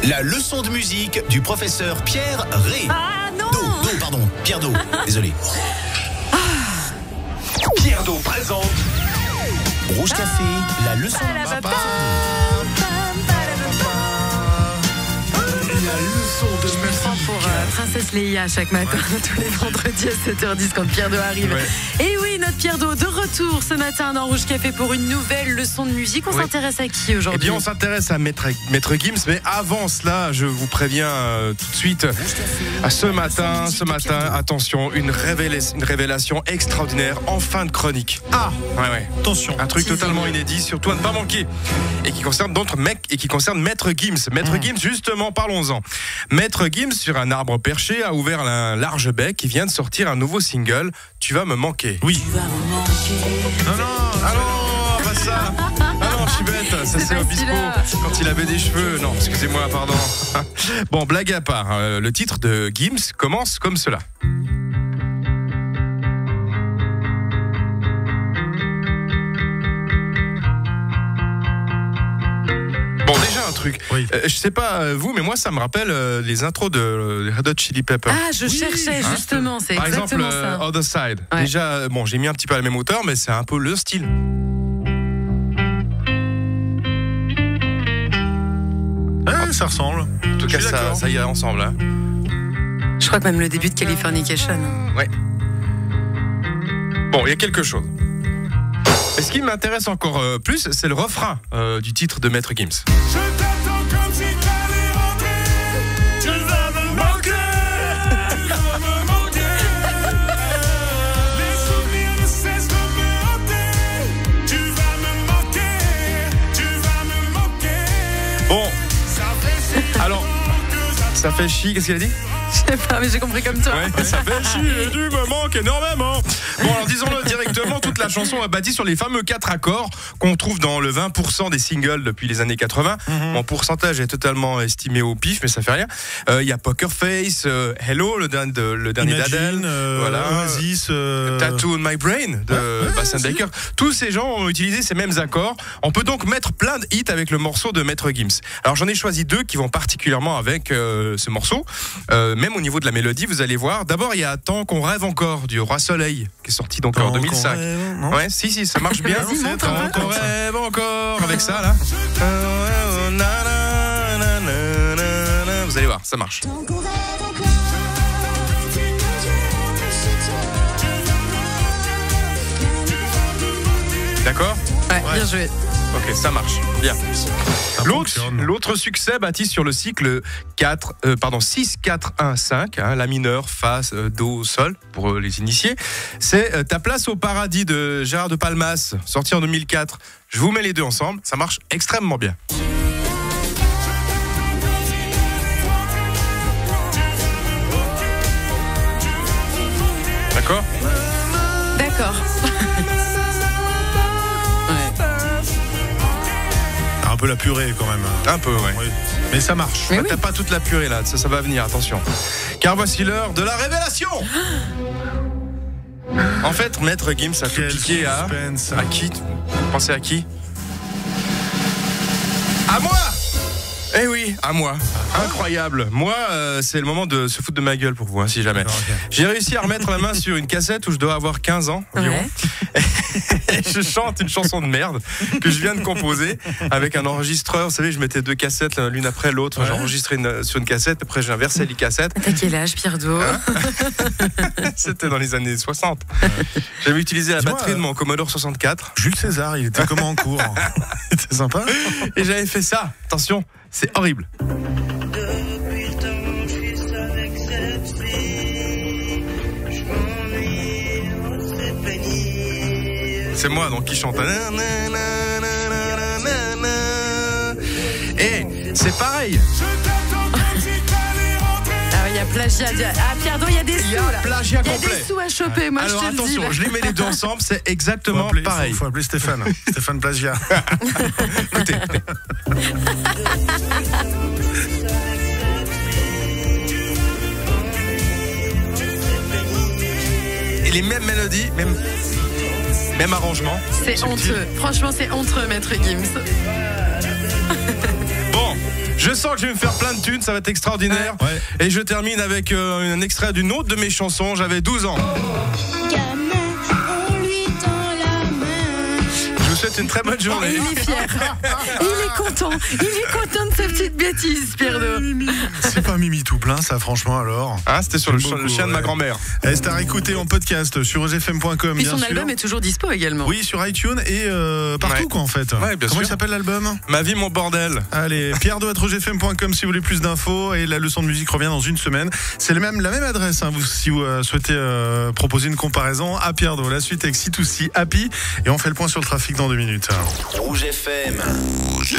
La leçon de musique du professeur Pierre Ré. Ah non Pierre Do, désolé. Pierre Do présente Rouge Café, la leçon de musique. Je me prends pour Princesse Leia chaque matin, tous les vendredis à 7h10 quand Pierre Do arrive. Ouais. Et oui, notre Pierre Do de retour ce matin dans Rouge Café pour une nouvelle leçon de musique. On s'intéresse à qui Eh aujourd'hui? bien, on s'intéresse à Maître Gims, mais avant cela, je vous préviens tout de suite. Ce matin, attention, une révélation extraordinaire en fin de chronique. Ah, Ouais. attention. Un truc totalement inédit, surtout à ne pas manquer. Et qui concerne d'autres mecs et qui concerne Maître Gims. Maître Gims, justement, parlons-en. Maître Gims, sur un arbre perché, a ouvert un large bec et vient de sortir un nouveau single, Tu vas me manquer. Oui. Non, pas ça. Ah non, je suis bête. Ça, c'est pas Obispo celui-là. quand il avait des cheveux. Non, excusez-moi, pardon. Bon, blague à part. Le titre de Gims commence comme cela. Bon, déjà un truc. Oui. Je sais pas vous, mais moi ça me rappelle les intros de Red Hot Chili Peppers. Ah, je cherchais justement, c'est Par exemple, exactement ça. Other Side. Ouais. Déjà, bon, j'ai mis un petit peu à la même hauteur, mais c'est un peu le style. Ça ressemble. En tout cas, ça y est ensemble. Hein. Je crois que même le début de Californication. Ouais. Bon, il y a quelque chose. Et ce qui m'intéresse encore plus, c'est le refrain du titre de Maître Gims. Je t'attends comme si t'allais rentrer. Tu vas me manquer. Tu vas me manquer. Les souvenirs ne cessent de me hanter. Tu vas me manquer. Tu vas me manquer. Bon, Ça fait si alors, que ça ça fait chier, qu'est-ce qu'il a dit? Je sais pas, mais j'ai compris comme toi. Ouais, ça fait chier, tu me manques énormément. Bon, alors disons-le directement, toute la chanson est bâtie sur les fameux 4 accords qu'on trouve dans le 20% des singles depuis les années 80. Mon pourcentage est totalement estimé au pif, mais ça fait rien. Il y a Poker Face, Hello, le dernier d'Adele, voilà. Oasis, Tattoo on My Brain de Bass Baker. Tous ces gens ont utilisé ces mêmes accords. On peut donc mettre plein de hits avec le morceau de Maître Gims. Alors j'en ai choisi 2 qui vont particulièrement avec ce morceau. Même au niveau de la mélodie, vous allez voir. D'abord, il y a Tant qu'on rêve encore du Roi Soleil qui est sorti donc en 2005. Ouais, si, ça marche bien. Vas-y, monte un Tant peu. qu'on rêve encore avec ça là. Vous allez voir, ça marche. D'accord? Ouais, bien joué. Ok, ça marche. Bien. fonctionne. L'autre succès bâti sur le cycle 6-4-1-5, la mineur, fa, do, sol, pour les initiés, c'est Ta place au paradis de Gérard de Palmas, sorti en 2004. Je vous mets les deux ensemble, ça marche extrêmement bien. D'accord? D'accord. Un peu la purée quand même. Un peu, ouais. Oui. Mais ça marche. Mais oui. T'as pas toute la purée là, ça va venir, attention. Car voici l'heure de la révélation. En fait, Maître Gims a tout Quel piqué suspense. à qui? Pensez à qui? À moi! Eh oui, à moi. Incroyable. Moi, c'est le moment de se foutre de ma gueule pour vous, si jamais. D'accord, ok. J'ai réussi à remettre la main sur une cassette où je dois avoir 15 ans environ. Ouais. Et je chante une chanson de merde que je viens de composer avec un enregistreur. Vous savez, je mettais 2 cassettes l'une après l'autre. Ouais. J'enregistrais sur une cassette, après j'ai inversé les cassettes. T'as quel âge, Pierre Do? C'était dans les années 60. J'avais utilisé la Dis-moi, batterie de mon Commodore 64 Jules César, il était comment en cours? C'était sympa. et j'avais fait ça. Attention, c'est horrible. Depuis le temps que je suis avec cette fille, je m'ennuie, c'est pénible. C'est moi donc qui chante. Et c'est pareil. Je t'attends comme si t'allais rentrer. Ah, il y a plagiat. Ah, Pierre Do, il y a des sous Il y a là. plagiat Il y a complet. des sous à choper, moi Alors je te le dis. attention, là. je les mets les deux ensemble, c'est exactement pareil. Faut appeler Stéphane. Stéphane Plagiat. Écoutez. Et les mêmes mélodies, même arrangement. C'est subtil. honteux. Franchement, c'est honteux, Maître Gims. Bon, Je sens que je vais me faire plein de thunes, ça va être extraordinaire. Ouais. Et je termine avec un extrait d'une autre de mes chansons. J'avais 12 ans. Gamin, on lui tend la main. Je vous souhaite une très bonne journée. Il est fier. Il est content. Il est content de sa petite bêtise, Pierre de. C'est pas Mimi tout plein, ça, franchement, alors. Hein, c'était sur le J'aime beaucoup, chien de ma ouais. grand-mère. C'est à réécouter en podcast sur rgfm.com, Puis bien son sûr. album est toujours dispo également. Oui, sur iTunes et partout, Ouais. quoi, en fait. Ouais, bien Comment sûr. il s'appelle l'album? Ma vie, mon bordel. Allez, pierre2@rgfm.com si vous voulez plus d'infos, et la leçon de musique revient dans une semaine. C'est la même adresse, hein, si vous souhaitez proposer une comparaison à Pierre Do. La suite avec C2C Happy, et on fait le point sur le trafic dans 2 minutes. Rouge FM. Rouge.